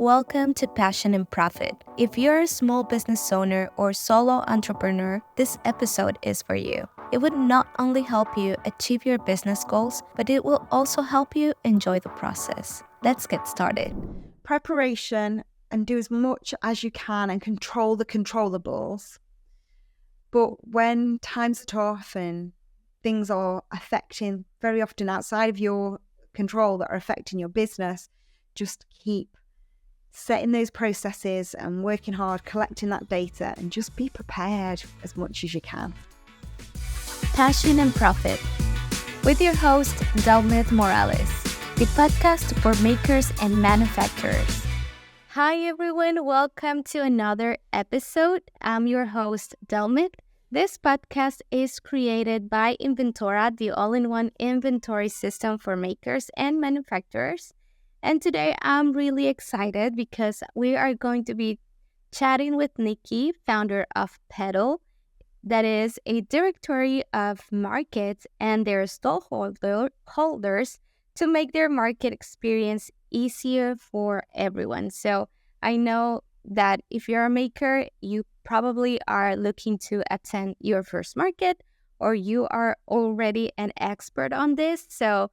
Welcome to Passion and Profit. If you're a small business owner or solo entrepreneur, this episode is for you. It would not only help you achieve your business goals, but it will also help you enjoy the process. Let's get started. Preparation and do as much as you can and control the controllables. But when times are tough and things are affecting very often outside of your control that are affecting your business, just keep setting those processes and working hard, collecting that data, and just be prepared as much as you can. Passion and Profit with your host, Delmith Morales, the podcast for makers and manufacturers. Hi everyone, welcome to another episode. I'm your host, Delmith. This podcast is created by Inventora, the all-in-one inventory system for makers and manufacturers. And today I'm really excited because we are going to be chatting with Nicki, founder of Pedddle, that is a directory of markets and their holders to make their market experience easier for everyone. So I know that if you're a maker, you probably are looking to attend your first market or you are already an expert on this. So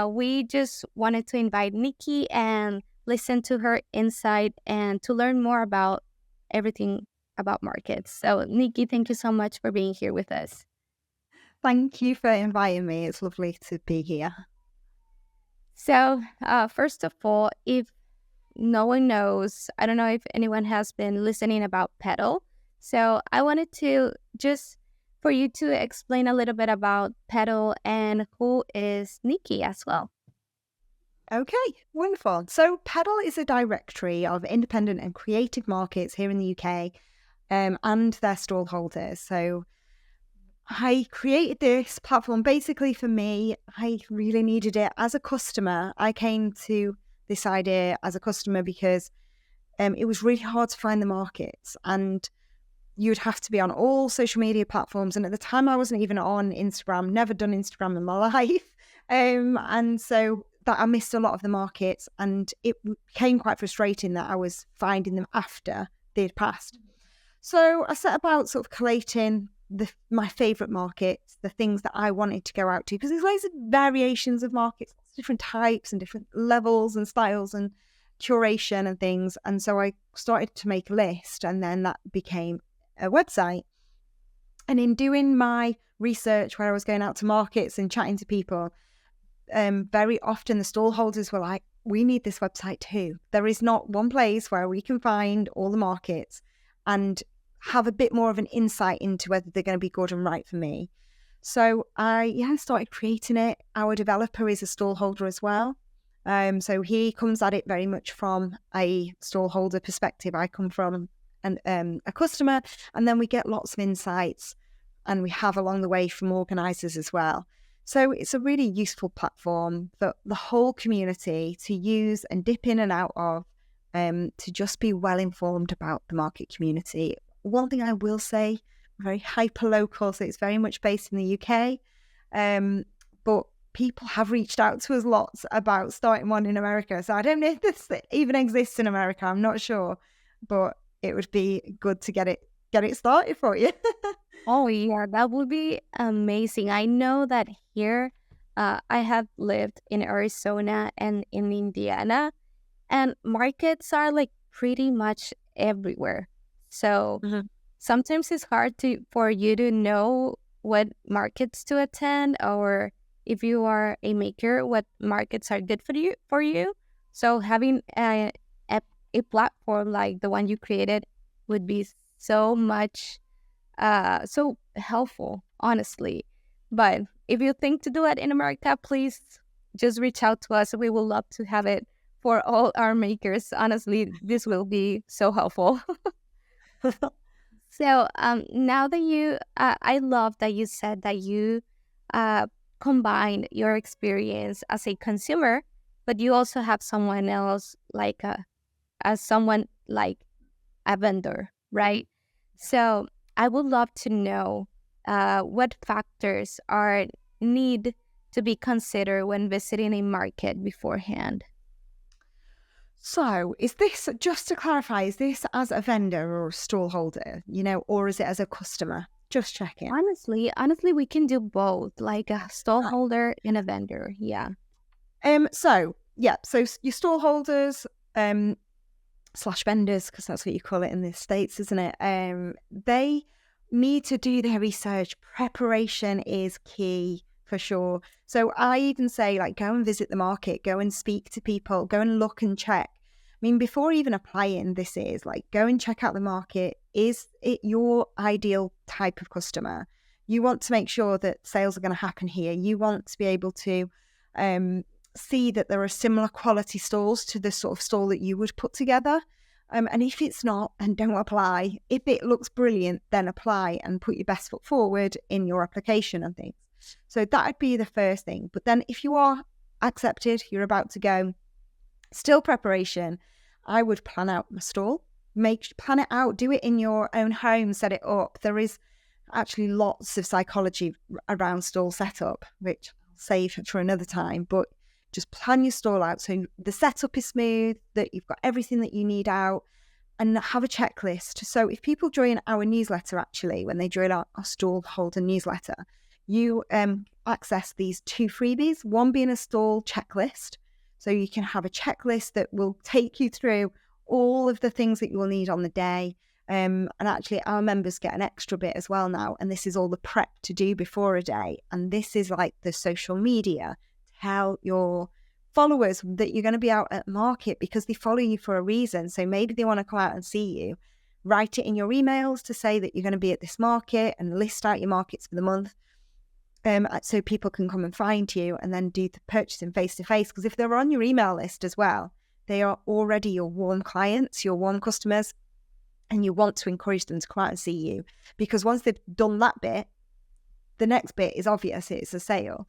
we just wanted to invite Nicki and listen to her insight and to learn more about everything about markets. So Nicki, thank you so much for being here with us. Thank you for inviting me. It's lovely to be here. So first of all, if no one knows, I don't know if anyone has been listening about Pedddle. So I wanted to just for you to explain a little bit about Pedddle and who is Nicki as well. Okay, wonderful. So Pedddle is a directory of independent and creative markets here in the UK and their stall holders. So I created this platform basically for me. I really needed it as a customer. I came to this idea as a customer because it was really hard to find the markets and you'd have to be on all social media platforms. And at the time I wasn't even on Instagram, never done Instagram in my life. And so that I missed a lot of the markets and it became quite frustrating that I was finding them after they'd passed. So I set about sort of collating my favourite markets, the things that I wanted to go out to, because there's loads of variations of markets, different types and different levels and styles and curation and things. And so I started to make a list and then that became a website. And in doing my research where I was going out to markets and chatting to people, very often the stall holders were like, we need this website too. There is not one place where we can find all the markets and have a bit more of an insight into whether they're going to be good and right for me. So I started creating it. Our developer is a stall holder as well. So he comes at it very much from a stall holder perspective. I come from a customer, and then we get lots of insights and we have along the way from organisers as well. So it's a really useful platform for the whole community to use and dip in and out of to just be well informed about the market community. One thing I will say, very hyper local, so it's very much based in the UK, but people have reached out to us lots about starting one in America. So I don't know if this even exists in America. I'm not sure, but it would be good to get it started for you. Oh yeah, that would be amazing. I know that here, I have lived in Arizona and in Indiana, and markets are like pretty much everywhere. So sometimes it's hard for you to know what markets to attend, or if you are a maker, what markets are good for you. So having a platform like the one you created would be so much so helpful, honestly. But if you think to do it in America, please just reach out to us. We would love to have it for all our makers. Honestly, this will be so helpful. So now that I love that you said that you combined your experience as a consumer, but you also have someone else as someone like a vendor, right? So I would love to know what factors are need to be considered when visiting a market beforehand. So is this, just to clarify, is this as a vendor or a stall holder, or is it as a customer? Just checking. Honestly, we can do both, like a stall holder and a vendor. Yeah. So your stall holders, slash vendors, because that's what you call it in the States, isn't it? They need to do their research. Preparation is key for sure. So I even say, like, go and visit the market, go and speak to people, go and look and check. I mean, before even applying, this is like, go and check out the market. Is it your ideal type of customer? You want to make sure that sales are going to happen here. You want to be able to see that there are similar quality stalls to the sort of stall that you would put together. And if it's not, then don't apply. If it looks brilliant, then apply and put your best foot forward in your application and things. So that would be the first thing. But then if you are accepted, you're about to go, still preparation, I would plan out my stall. Plan it out, do it in your own home, set it up. There is actually lots of psychology around stall setup, which I'll save for another time, but just plan your stall out so the setup is smooth, that you've got everything that you need out, and have a checklist. So if people join our newsletter, actually, when they join our stall holder newsletter, you access these 2 freebies, one being a stall checklist. So you can have a checklist that will take you through all of the things that you will need on the day. And actually, our members get an extra bit as well now. And this is all the prep to do before a day. And this is like the social media. Tell your followers that you're going to be out at market because they follow you for a reason. So maybe they want to come out and see you. Write it in your emails to say that you're going to be at this market and list out your markets for the month. So people can come and find you and then do the purchasing face-to-face. Because if they're on your email list as well, they are already your warm clients, your warm customers, and you want to encourage them to come out and see you. Because once they've done that bit, the next bit is obvious, it's a sale.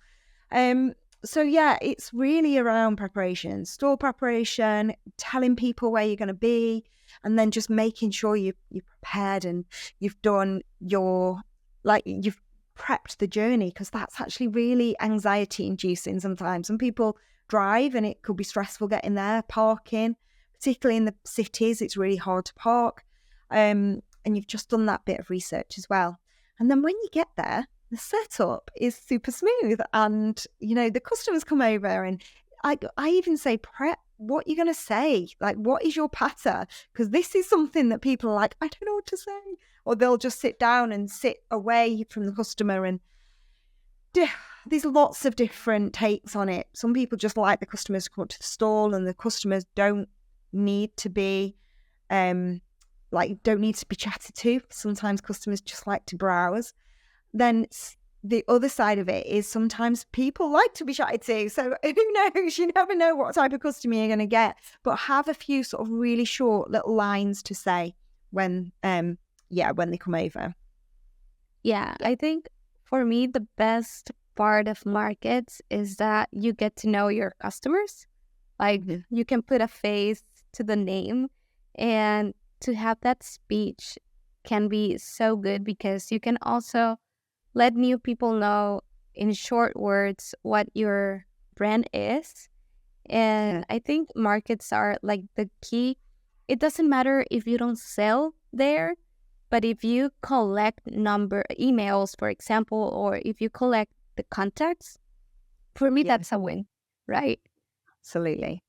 So yeah, it's really around preparation, store preparation, telling people where you're going to be, and then just making sure you're prepared and you've done you've prepped the journey, because that's actually really anxiety inducing sometimes. Some people drive and it could be stressful getting there, parking, particularly in the cities, it's really hard to park. And you've just done that bit of research as well. And then when you get there, the setup is super smooth and, the customers come over and I even say prep what you're going to say. Like, what is your patter? Because this is something that people are like, I don't know what to say. Or they'll just sit down and sit away from the customer. And there's lots of different takes on it. Some people just like the customers to come up to the stall, and the customers don't need to be chatted to. Sometimes customers just like to browse. Then the other side of it is sometimes people like to be chatted to. So who knows? You never know what type of customer you're going to get. But have a few sort of really short little lines to say when they come over. Yeah, I think for me, the best part of markets is that you get to know your customers. Like, you can put a face to the name, and to have that speech can be so good because you can also let new people know in short words what your brand is. And I think markets are like the key. It doesn't matter if you don't sell there, but if you collect emails, for example, or if you collect the contacts, for me, that's a win, right? Absolutely.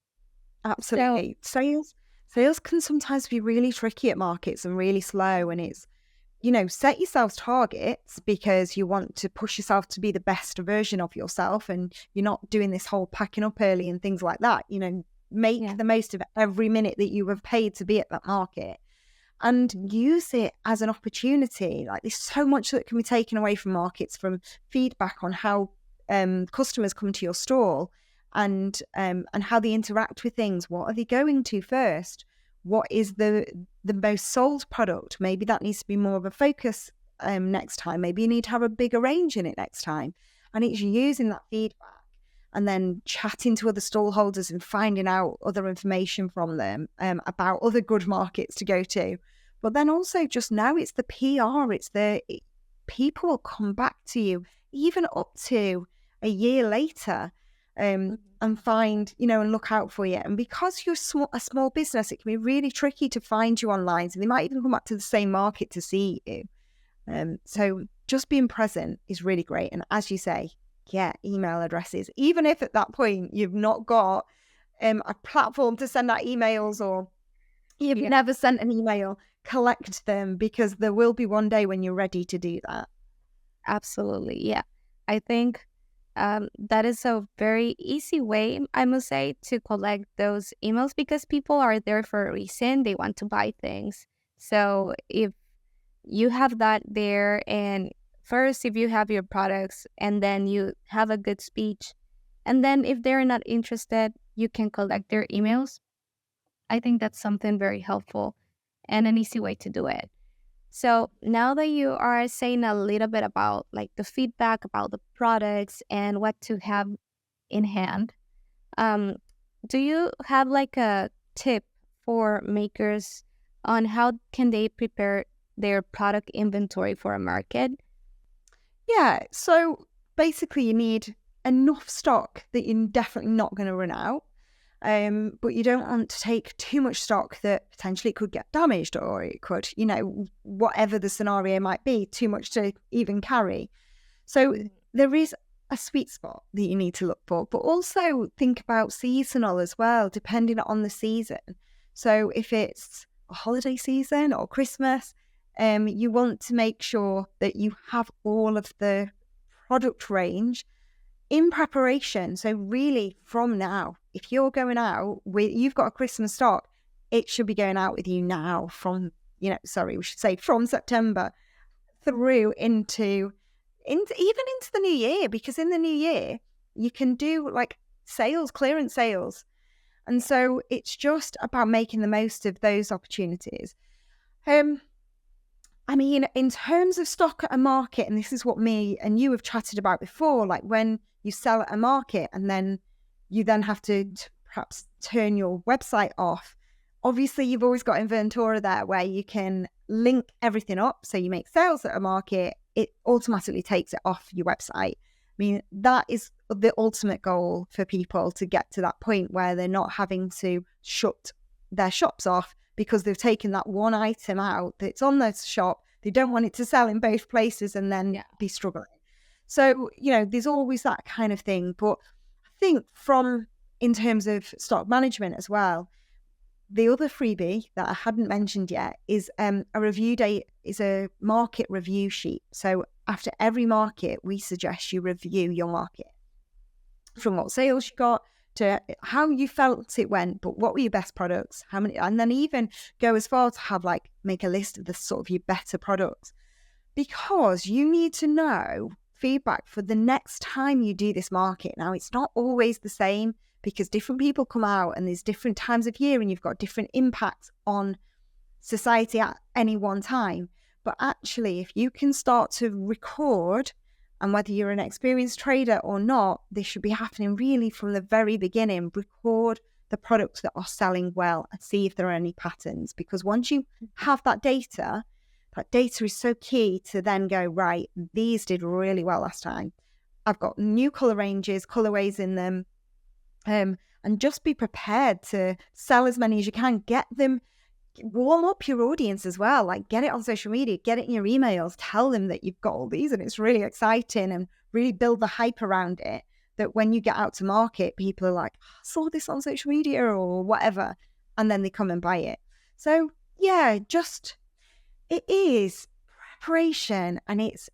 Sales can sometimes be really tricky at markets and really slow. And it's, set yourselves targets because you want to push yourself to be the best version of yourself. And you're not doing this whole packing up early and things like that. Make the most of every minute that you have paid to be at that market. And use it as an opportunity. Like, there's so much that can be taken away from markets, from feedback on how customers come to your stall and how they interact with things. What are they going to first? What is the most sold product? Maybe that needs to be more of a focus next time. Maybe you need to have a bigger range in it next time. And it's using that feedback and then chatting to other stall holders and finding out other information from them about other good markets to go to. But then also just now it's the PR, people will come back to you even up to a year later and find, and look out for you. And because you're a small business, it can be really tricky to find you online. So they might even come back to the same market to see you. So just being present is really great. And as you say, get email addresses, even if at that point you've not got a platform to send out emails, or you've never sent an email, collect them, because there will be one day when you're ready to do that. Absolutely. Yeah. I think that is a very easy way, I must say, to collect those emails, because people are there for a reason. They want to buy things. So if you have that there, and first, if you have your products, and then you have a good speech, and then if they're not interested, you can collect their emails. I think that's something very helpful and an easy way to do it. So now that you are saying a little bit about like the feedback about the products and what to have in hand, um, do you have like a tip for makers on how can they prepare their product inventory for a market? Yeah, so basically you need enough stock that you're definitely not going to run out. But you don't want to take too much stock that potentially could get damaged, or it could, whatever the scenario might be, too much to even carry. So there is a sweet spot that you need to look for, but also think about seasonal as well, depending on the season. So if it's a holiday season or Christmas, you want to make sure that you have all of the product range in preparation. So really from now, if you're going out with, you've got a Christmas stock, it should be going out with you now from, we should say from September through into even into the new year, because in the new year, you can do like clearance sales. And so it's just about making the most of those opportunities. I mean, in terms of stock at a market, and this is what me and you have chatted about before, like when you sell at a market and then you then have to perhaps turn your website off. Obviously, you've always got Inventora there where you can link everything up. So you make sales at a market, it automatically takes it off your website. I mean, that is the ultimate goal for people, to get to that point where they're not having to shut their shops off because they've taken that one item out that's on their shop. They don't want it to sell in both places and then be struggling. So, there's always that kind of thing. But I think in terms of stock management as well, the other freebie that I hadn't mentioned yet is a review date, is a market review sheet. So after every market, we suggest you review your market, from what sales you got to how you felt it went, but what were your best products, how many, and then even go as far to have make a list of the sort of your better products, because you need to know feedback for the next time you do this market. Now, it's not always the same, because different people come out and there's different times of year and you've got different impacts on society at any one time. But actually, if you can start to record, and whether you're an experienced trader or not, this should be happening really from the very beginning. Record the products that are selling well and see if there are any patterns. Because once you have that data is so key to then go, right, these did really well last time. I've got new color ranges, colorways in them. And just be prepared to sell as many as you can. Get them, warm up your audience as well. Like, get it on social media, get it in your emails, tell them that you've got all these and it's really exciting, and really build the hype around it, that when you get out to market, people are like, I saw this on social media or whatever, and then they come and buy it. So yeah, it is preparation, and it's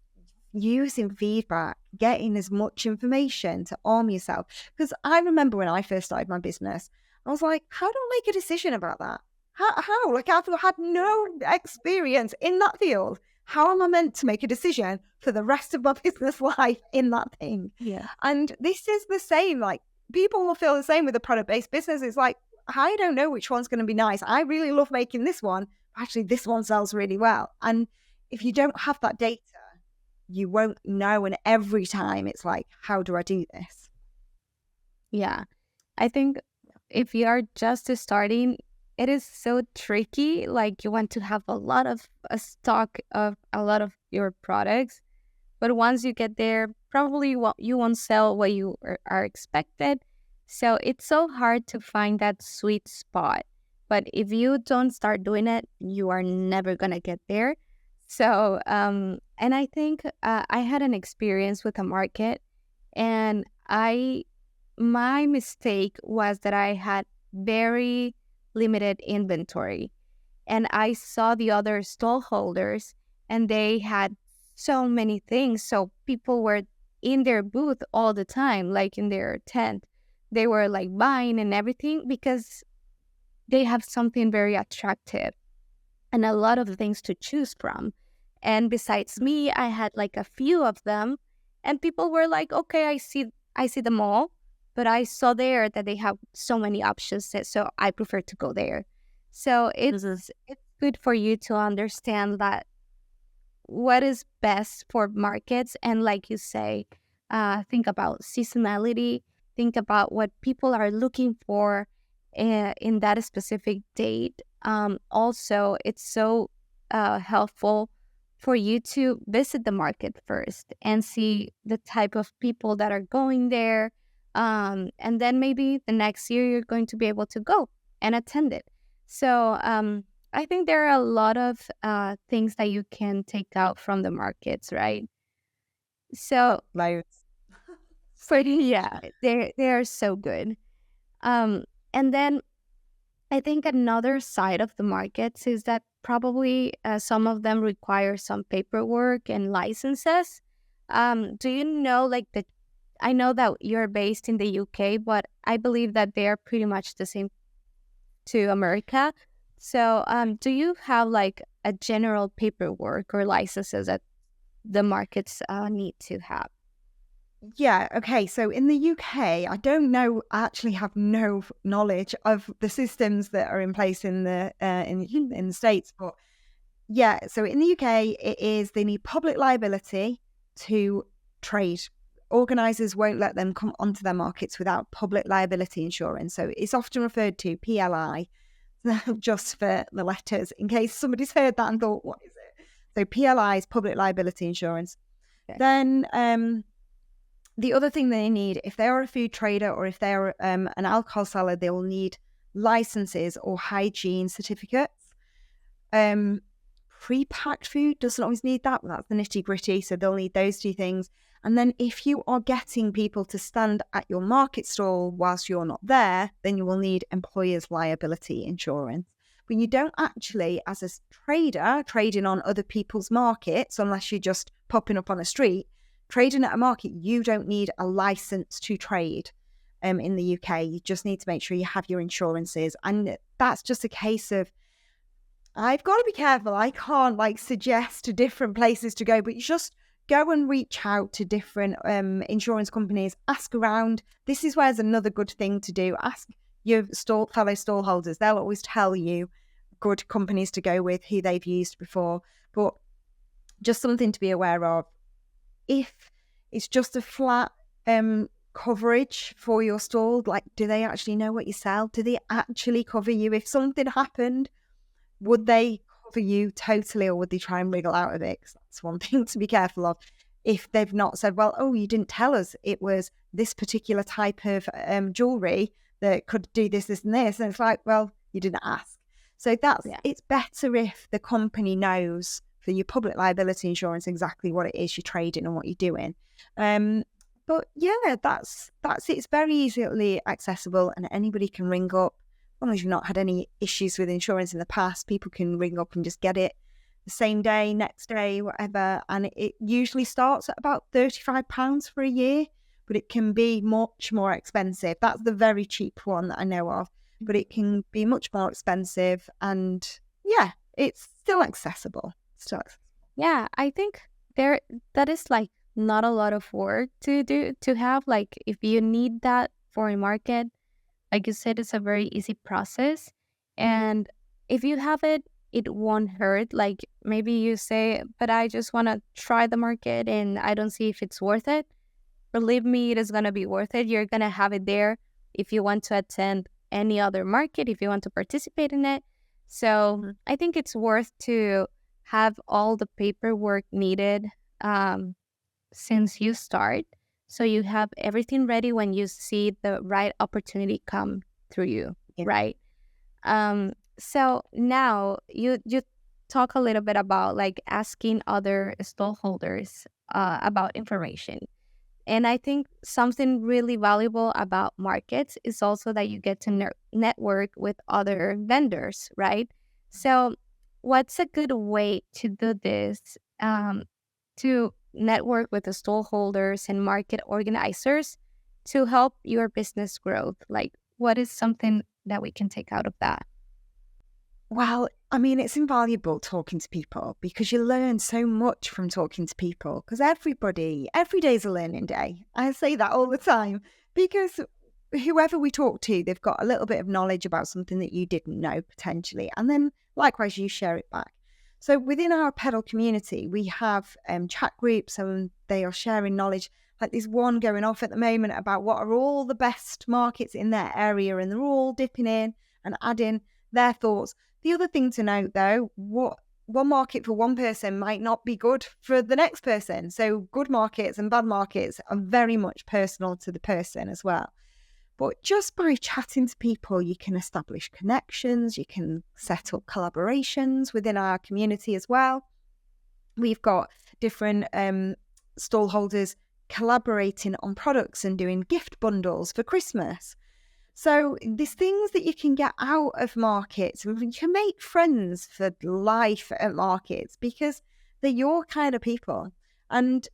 using feedback, getting as much information to arm yourself. Because I remember when I first started my business, I was like, how do I make a decision about that? How? Like, I've had no experience in that field. How am I meant to make a decision for the rest of my business life in that thing? Yeah. And this is the same. Like, people will feel the same with a product-based business. It's like, I don't know which one's going to be nice. I really love making this one. Actually, this one sells really well. And if you don't have that data, you won't know. And every time it's like, how do I do this? Yeah. I think if you are just starting, it is so tricky. Like, you want to have a lot of stock of a lot of your products, But once you get there, probably you won't sell what you are expected. So it's so hard to find that sweet spot. But if you don't start doing it, you are never going to get there. So, and I think I had an experience with a market, and my mistake was that I had very limited inventory, and I saw the other stall holders, and they had so many things. So people were in their booth all the time, like in their tent. They were like buying and everything because they have something very attractive and a lot of things to choose from. And besides me, I had like a few of them, and people were like, "Okay, I see them all, but I saw there that they have so many options, so I prefer to go there." So it's good for you to understand that what is best for markets, and like you say, think about seasonality, think about what people are looking for in that specific date. Also, it's so helpful for you to visit the market first and see the type of people that are going there, and then maybe the next year you're going to be able to go and attend it. So I think there are a lot of things that you can take out from the markets, right? So, Loads. yeah, they are so good. Um, and then I think another side of the markets is that probably some of them require some paperwork and licenses. Do you know, like the? I know that you're based in the UK, but I believe that they are pretty much the same to America. So, do you have like a general paperwork or licenses that the markets need to have? Yeah, okay. So in the UK, I don't know, I actually have no knowledge of the systems that are in place in the in the States, but yeah, so in the UK, it is they need public liability to trade. Organisers won't let them come onto their markets without public liability insurance. So it's often referred to PLI, just for the letters, in case somebody's heard that and thought, what is it? So PLI is public liability insurance. Okay. Then the other thing they need, if they are a food trader or if they are an alcohol seller, they will need licenses or hygiene certificates. Pre-packed food doesn't always need that, but that's the nitty-gritty, so they'll need those two things. And then if you are getting people to stand at your market stall whilst you're not there, then you will need employer's liability insurance. But you don't actually, as a trader, trading on other people's markets, unless you're just popping up on a street, trading at a market, you don't need a license to trade in the UK. You just need to make sure you have your insurances. And that's just a case of, I've got to be careful. I can't suggest different places to go, but you just go and reach out to different insurance companies, ask around. This is where's another good thing to do. Ask your fellow stall holders. They'll always tell you good companies to go with, who they've used before. But just something to be aware of. If it's just a flat coverage for your stall, do they actually know what you sell? Do they actually cover you? If something happened, would they cover you totally, or would they try and wriggle out of it? 'Cause that's one thing to be careful of. If they've not said, well, oh, you didn't tell us it was this particular type of jewellery that could do this, this and this. And it's like, well, you didn't ask. So it's better if the company knows for your public liability insurance exactly what it is you're trading and what you're doing. But yeah, that's it. It's very easily accessible, and anybody can ring up. As long as you've not had any issues with insurance in the past, people can ring up and just get it the same day, next day, whatever. And it usually starts at about £35 for a year, but it can be much more expensive. That's the very cheap one that I know of, but it can be much more expensive. And yeah, it's still accessible. Yeah, I think that is like not a lot of work to do, to have. Like if you need that for a market, like you said, it's a very easy process. And if you have it, it won't hurt. Like maybe you say, but I just want to try the market and I don't see if it's worth it. Believe me, it is going to be worth it. You're going to have it there if you want to attend any other market, if you want to participate in it. So I think it's worth to have all the paperwork needed since you start, so you have everything ready when you see the right opportunity come through you, Yeah. right? So now you talk a little bit about like asking other stallholders about information. And I think something really valuable about markets is also that you get to network with other vendors, right? So, what's a good way to do this? To network with the stallholders and market organizers to help your business growth? Like, what is something that we can take out of that? Well, I mean, it's invaluable talking to people because you learn so much from talking to people because every day is a learning day. I say that all the time because whoever we talk to, they've got a little bit of knowledge about something that you didn't know potentially. And then likewise, you share it back. So within our Pedal community, we have chat groups and they are sharing knowledge. Like there's one going off at the moment about what are all the best markets in their area, and they're all dipping in and adding their thoughts. The other thing to note, though, what one market for one person might not be good for the next person. So good markets and bad markets are very much personal to the person as well. But just by chatting to people, you can establish connections, you can set up collaborations within our community as well. We've got different stallholders collaborating on products and doing gift bundles for Christmas. So there's things that you can get out of markets. You can make friends for life at markets because they're your kind of people. And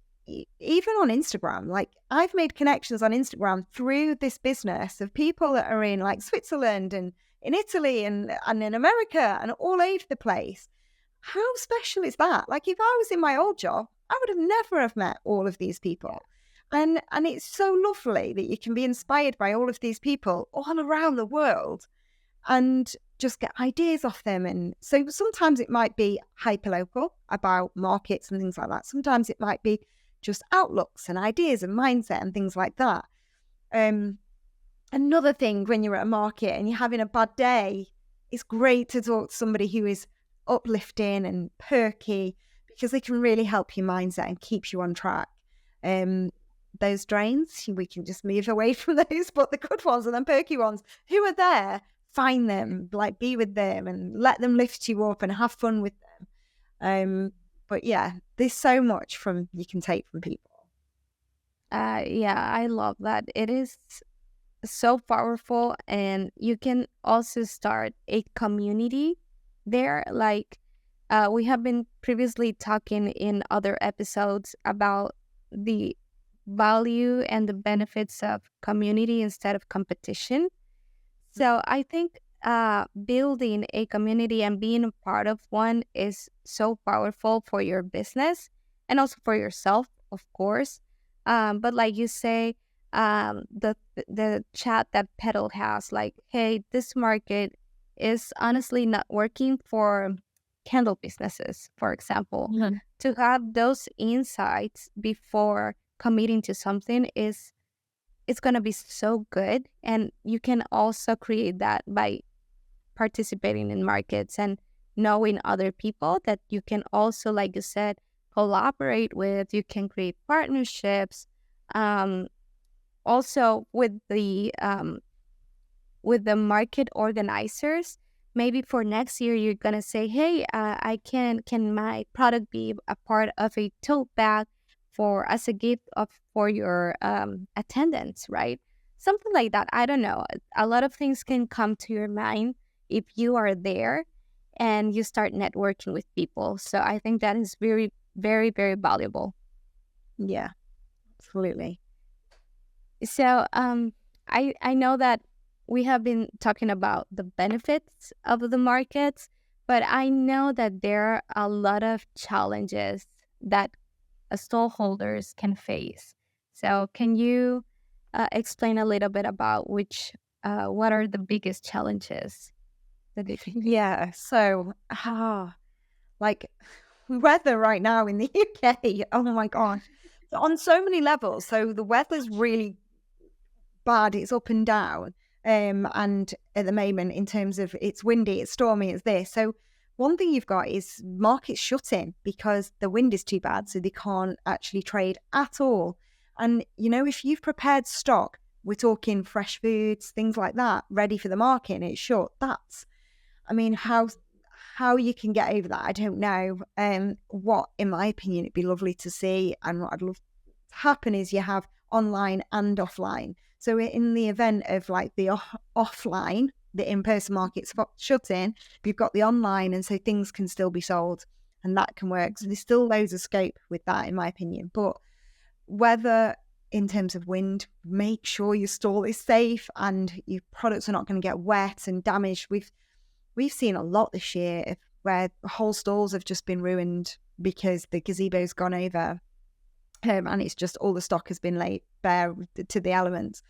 even on Instagram, like I've made connections on Instagram through this business of people that are in like Switzerland and in Italy and in America and all over the place. How special is that? Like if I was in my old job, I would have never have met all of these people. And it's so lovely that you can be inspired by all of these people all around the world and just get ideas off them. And so sometimes it might be hyperlocal about markets and things like that. Sometimes it might be just outlooks and ideas and mindset and things like that. Another thing, when you're at a market and you're having a bad day, it's great to talk to somebody who is uplifting and perky because they can really help your mindset and keep you on track. Those drains, we can just move away from those, but the good ones and the perky ones who are there, find them, like be with them and let them lift you up and have fun with them. But yeah, there's so much you can take from people. Yeah, I love that. It is so powerful, and you can also start a community there. Like we have been previously talking in other episodes about the value and the benefits of community instead of competition. So I think building a community and being a part of one is so powerful for your business and also for yourself, of course. But like you say, the chat that Pedal has, like, hey, this market is honestly not working for candle businesses, for example. Mhm. To have those insights before committing to something is it's going to be so good. And you can also create that by participating in markets and knowing other people that you can also, like you said, collaborate with. You can create partnerships. Also with the market organizers, maybe for next year you're gonna say, hey, can my product be a part of a tote bag for as a gift for your attendance, right? Something like that. I don't know, a lot of things can come to your mind if you are there and you start networking with people. So I think that is very, very, very valuable. Yeah, absolutely. So I know that we have been talking about the benefits of the markets, but I know that there are a lot of challenges that stallholders can face. So can you explain a little bit about what are the biggest challenges that they face? Yeah. So, like weather right now in the UK. Oh my gosh. On so many levels. So the weather's really bad. It's up and down. And at the moment, in terms of it's windy, it's stormy, it's this. So one thing you've got is markets shutting because the wind is too bad, so they can't actually trade at all. And, if you've prepared stock, we're talking fresh foods, things like that, ready for the market and it's shut, how you can get over that, I don't know. What, in my opinion, it'd be lovely to see, and what I'd love to happen is you have online and offline. So in the event of like the offline, the in-person market's shutting, you've got the online, and so things can still be sold, and that can work. So there's still loads of scope with that, in my opinion. But whether in terms of wind, make sure your stall is safe and your products are not going to get wet and damaged. We've seen a lot this year where whole stalls have just been ruined because the gazebo's gone over, and it's just all the stock has been laid bare to the elements.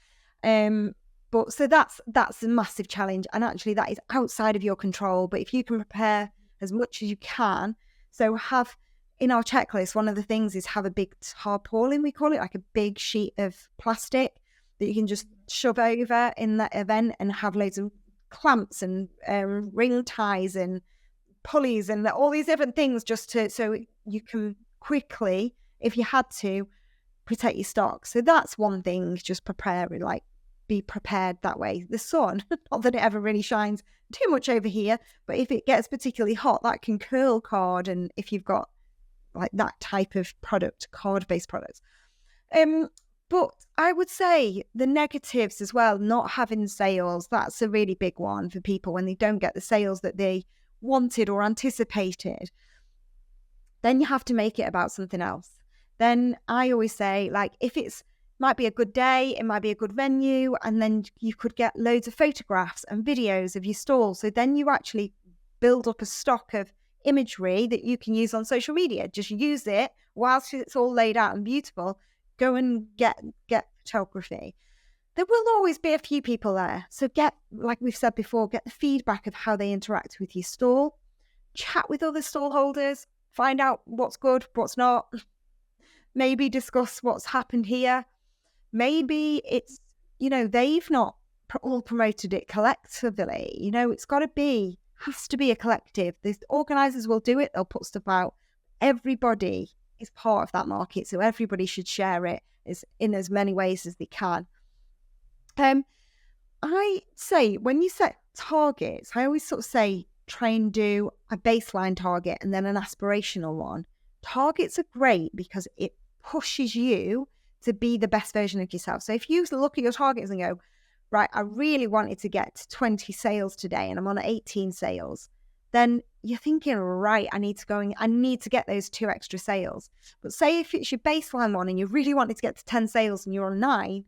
But so that's a massive challenge, and actually that is outside of your control. But if you can prepare as much as you can, so have in our checklist, one of the things is have a big tarpaulin, we call it, like a big sheet of plastic that you can just shove over in that event, and have loads of clamps and ring ties and pulleys and all these different things so you can quickly, if you had to, protect your stock. So that's one thing, just prepare, like be prepared that way. The sun, not that it ever really shines too much over here, but if it gets particularly hot, that can curl card, and if you've got like that type of product, card-based products. But I would say the negatives as well, not having sales, that's a really big one for people when they don't get the sales that they wanted or anticipated. Then you have to make it about something else. Then I always say, like, if might be a good day, it might be a good venue, and then you could get loads of photographs and videos of your stall. So then you actually build up a stock of imagery that you can use on social media. Just use it whilst it's all laid out and beautiful. Go and get photography. There will always be a few people there. So like we've said before, get the feedback of how they interact with your stall. Chat with other stall holders. Find out what's good, what's not. Maybe discuss what's happened here. Maybe it's, they've not all promoted it collectively. It's has to be a collective. The organisers will do it. They'll put stuff out. Everybody is part of that market, so everybody should share it in as many ways as they can. I say when you set targets, I always sort of say try and do a baseline target and then an aspirational one. Targets are great because it pushes you to be the best version of yourself. So if you look at your targets and go, right, I really wanted to get 20 sales today and I'm on 18 sales, then you're thinking, right, I need to get those 2 extra sales. But say if it's your baseline one and you really wanted to get to 10 sales and you're on 9,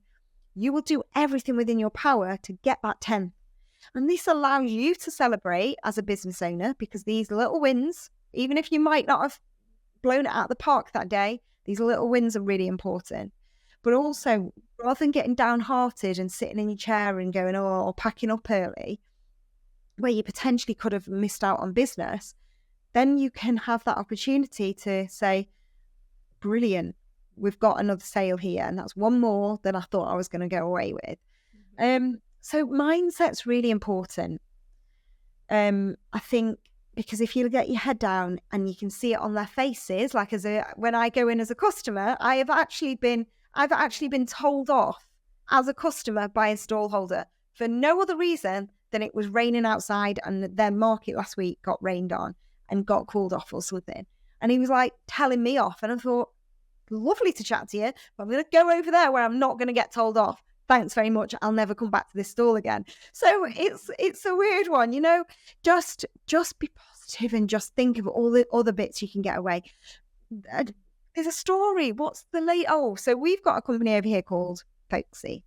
you will do everything within your power to get that 10. And this allows you to celebrate as a business owner, because these little wins, even if you might not have blown it out of the park that day, these little wins are really important. But also, rather than getting downhearted and sitting in your chair and going, or packing up early, where you potentially could have missed out on business, then you can have that opportunity to say, brilliant, we've got another sale here, and that's one more than I thought I was going to go away with. So mindset's really important. I think, because if you get your head down and you can see it on their faces, like when I go in as a customer, I've actually been told off as a customer by a stall holder for no other reason than it was raining outside and their market last week got rained on and got called off or something. And he was like telling me off, and I thought, lovely to chat to you, but I'm going to go over there where I'm not going to get told off. Thanks very much. I'll never come back to this stall again. So it's a weird one, just be positive and just think of all the other bits you can get away. There's a story. So we've got a company over here called Folksy,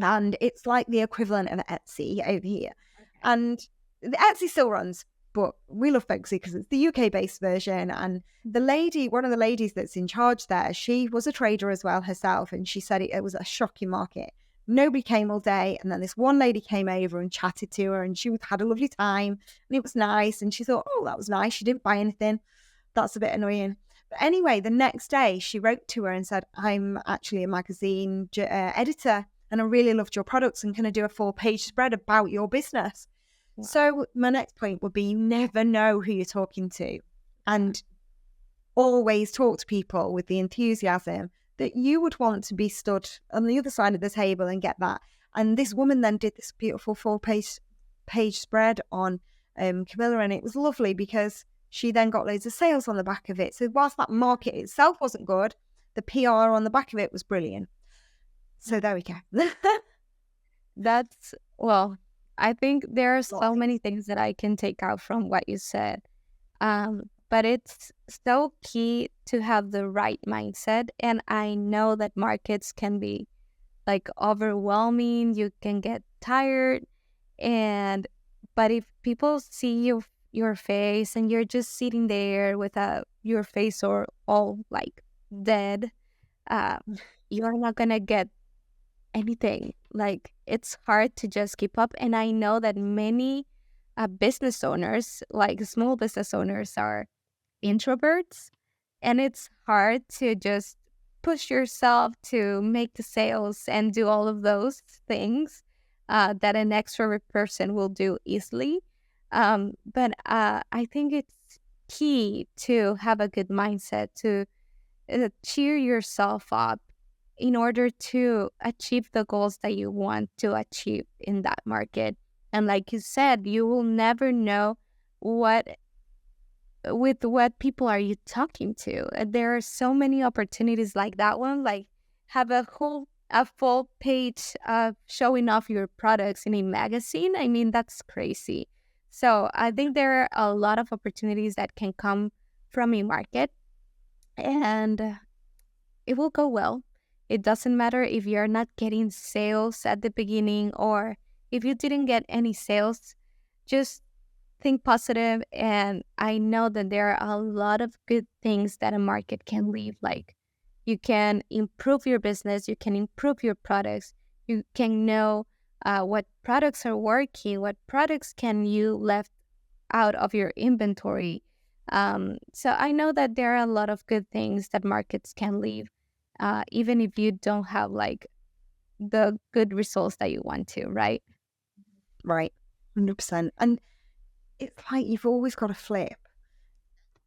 and it's like the equivalent of Etsy over here. Okay. And the Etsy still runs, but we love Folksy because it's the UK-based version. And one of the ladies that's in charge there, she was a trader as well herself, and she said it was a shocking market. Nobody came all day, and then this one lady came over and chatted to her, and she had a lovely time, and it was nice, and she thought, oh, that was nice. She didn't buy anything. That's a bit annoying. But anyway, the next day she wrote to her and said, I'm actually a magazine editor, and I really loved your products, and can I do a 4-page spread about your business? So my next point would be you never know who you're talking to, and always talk to people with the enthusiasm that you would want to be stood on the other side of the table and get that. And this woman then did this beautiful 4-page spread on Camilla, and it was lovely because she then got loads of sales on the back of it. So whilst that market itself wasn't good, the PR on the back of it was brilliant. So there we go. Well, I think there are so many things that I can take out from what you said. But it's so key to have the right mindset. And I know that markets can be like overwhelming. You can get tired. But if people see your face and you're just sitting there with your face or all like dead, you're not gonna get anything. Like, it's hard to just keep up. And I know that many business owners, like small business owners, are introverts, and it's hard to just push yourself to make the sales and do all of those things that an extrovert person will do easily. But I think it's key to have a good mindset, to cheer yourself up in order to achieve the goals that you want to achieve in that market. And like you said, you will never know what people are you talking to. There are so many opportunities like that one, like have a full page of showing off your products in a magazine. I mean, that's crazy. So I think there are a lot of opportunities that can come from a market, and it will go well. It doesn't matter if you're not getting sales at the beginning or if you didn't get any sales. Just think positive, and I know that there are a lot of good things that a market can leave. Like, you can improve your business, you can improve your products, you can know what products are working, what products can you left out of your inventory. So I know that there are a lot of good things that markets can leave, even if you don't have like the good results that you want to, right? Right, 100%. And it's like you've always got to flip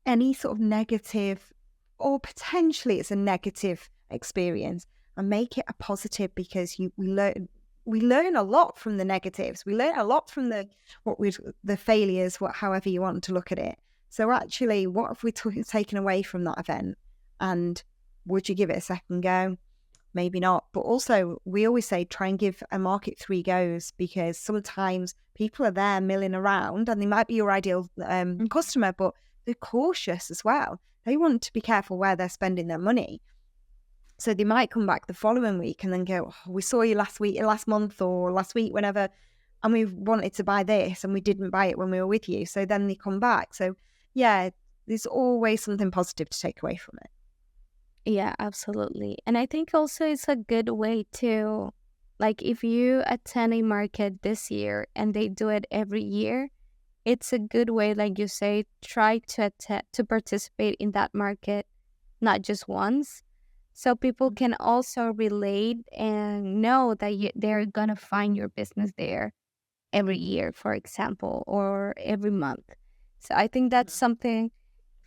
any sort of negative, or potentially it's a negative experience, and make it a positive, because we learn a lot from the negatives. We learn a lot from the failures, however you want to look at it. So actually, what have we taken away from that event? And would you give it a second go? Maybe not. But also, we always say try and give a market 3 goes, because sometimes people are there milling around and they might be your ideal customer, but they're cautious as well. They want to be careful where they're spending their money. So they might come back the following week and then go, oh, we saw you last month or last week, whenever, and we wanted to buy this and we didn't buy it when we were with you. So then they come back. So yeah, there's always something positive to take away from it. Yeah, absolutely. And I think also it's a good way to, like, if you attend a market this year and they do it every year, it's a good way, like you say, try to participate in that market, not just once. So people can also relate and know that they're going to find your business there every year, for example, or every month. So I think that's something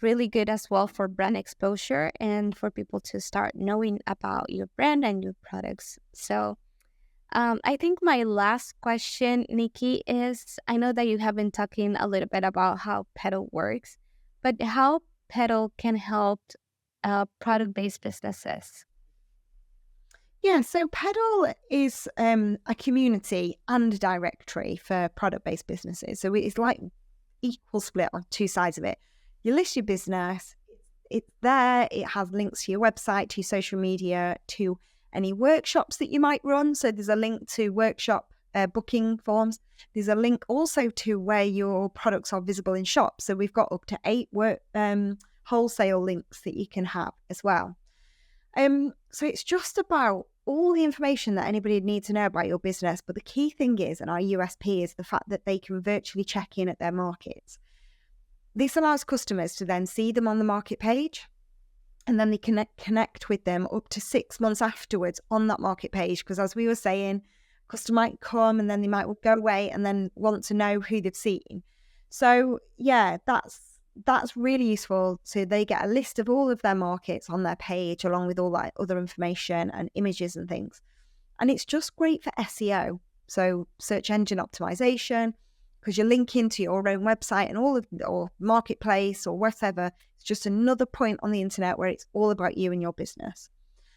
really good as well for brand exposure and for people to start knowing about your brand and your products. So I think my last question, Nicki, is, I know that you have been talking a little bit about how Pedddle works, but how Pedddle can help product-based businesses. Yeah, so Pedddle is a community and directory for product-based businesses. So it's like equal split on 2 sides of it. You list your business, it's there, it has links to your website, to your social media, to any workshops that you might run. So there's a link to workshop booking forms. There's a link also to where your products are visible in shops. So we've got up to 8 wholesale links that you can have as well. So it's just about all the information that anybody needs to know about your business. But the key thing is, and our USP is the fact that they can virtually check in at their markets. This allows customers to then see them on the market page, and then they connect with them up to 6 months afterwards on that market page. Because as we were saying, customer might come and then they might go away and then want to know who they've seen. So yeah, that's really useful. So they get a list of all of their markets on their page, along with all that other information and images and things. And it's just great for SEO, so search engine optimization, because you're linking to your own website and or marketplace or whatever. It's just another point on the internet where it's all about you and your business.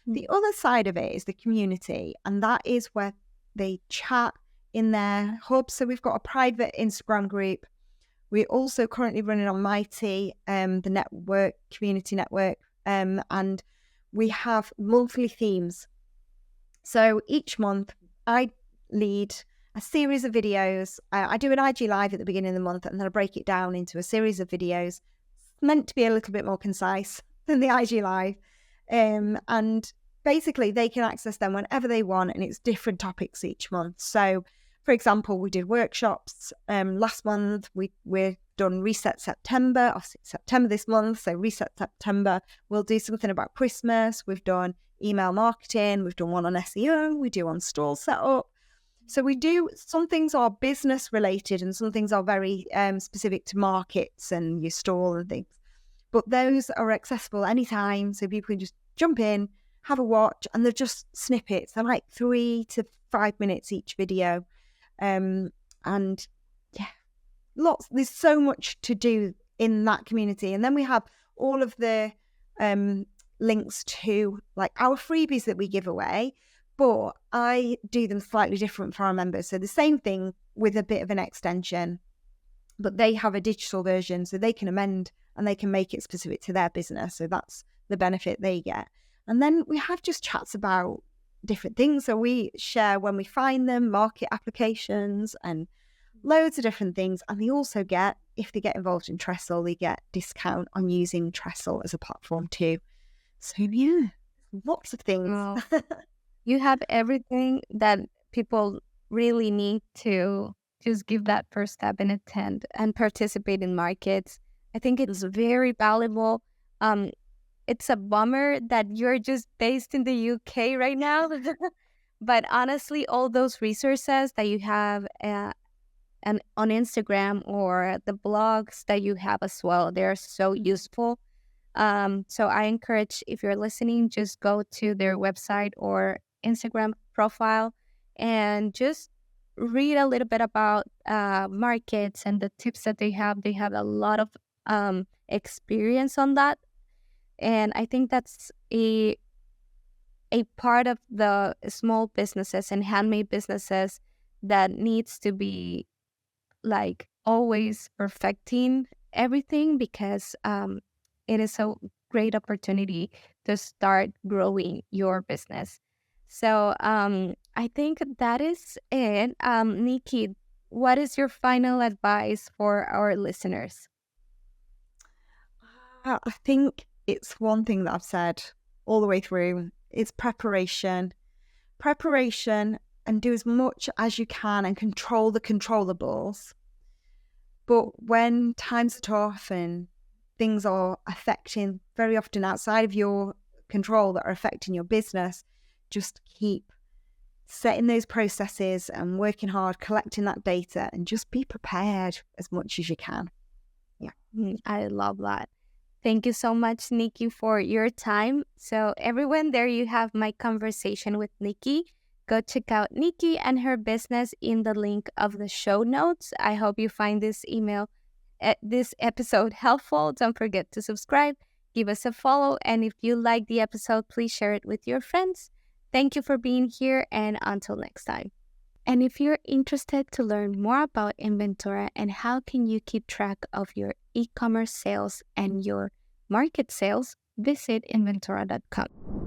The other side of it is the community, and that is where they chat in their hub. So we've got a private Instagram group. We're also currently running on Mighty, the community network, and we have monthly themes. So each month I lead a series of videos. I do an IG live at the beginning of the month, and then I break it down into a series of videos meant to be a little bit more concise than the IG live. And basically they can access them whenever they want, and it's different topics each month. So for example, we did workshops last month. We've done Reset September, or September this month, so Reset September. We'll do something about Christmas. We've done email marketing. We've done one on SEO. We do on stall setup. So we do, some things are business related and some things are very specific to markets and your stall and things. But those are accessible anytime, so people can just jump in, have a watch, and they're just snippets. They're like 3 to 5 minutes each video. And yeah, there's so much to do in that community. And then we have all of the links to like our freebies that we give away, but I do them slightly different for our members. So the same thing with a bit of an extension, but they have a digital version, so they can amend and they can make it specific to their business. So that's the benefit they get. And then we have just chats about different things. So we share when we find them, market applications and loads of different things. And they also get, if they get involved in Trestle, they get discount on using Trestle as a platform too. So yeah, lots of things. Wow. You have everything that people really need to just give that first step and attend and participate in markets. I think it's very valuable. It's a bummer that you're just based in the UK right now. But honestly, all those resources that you have and on Instagram or the blogs that you have as well, they're so useful. So I encourage, if you're listening, just go to their website or Instagram profile and just read a little bit about markets and the tips that they have. They have a lot of experience on that. And I think that's a part of the small businesses and handmade businesses that needs to be like always perfecting everything, because it is a great opportunity to start growing your business. So I think that is it. Nicki, what is your final advice for our listeners? I think it's one thing that I've said all the way through. It's preparation, and do as much as you can and control the controllables. But when times are tough and things are affecting, very often outside of your control, that are affecting your business, just keep setting those processes and working hard, collecting that data, and just be prepared as much as you can. Yeah, I love that. Thank you so much, Nicki, for your time. So everyone, there you have my conversation with Nicki. Go check out Nicki and her business in the link of the show notes. I hope you find this episode helpful. Don't forget to subscribe, give us a follow, and if you like the episode, please share it with your friends. Thank you for being here, and until next time. And if you're interested to learn more about Inventora and how can you keep track of your e-commerce sales and your market sales, visit inventora.com.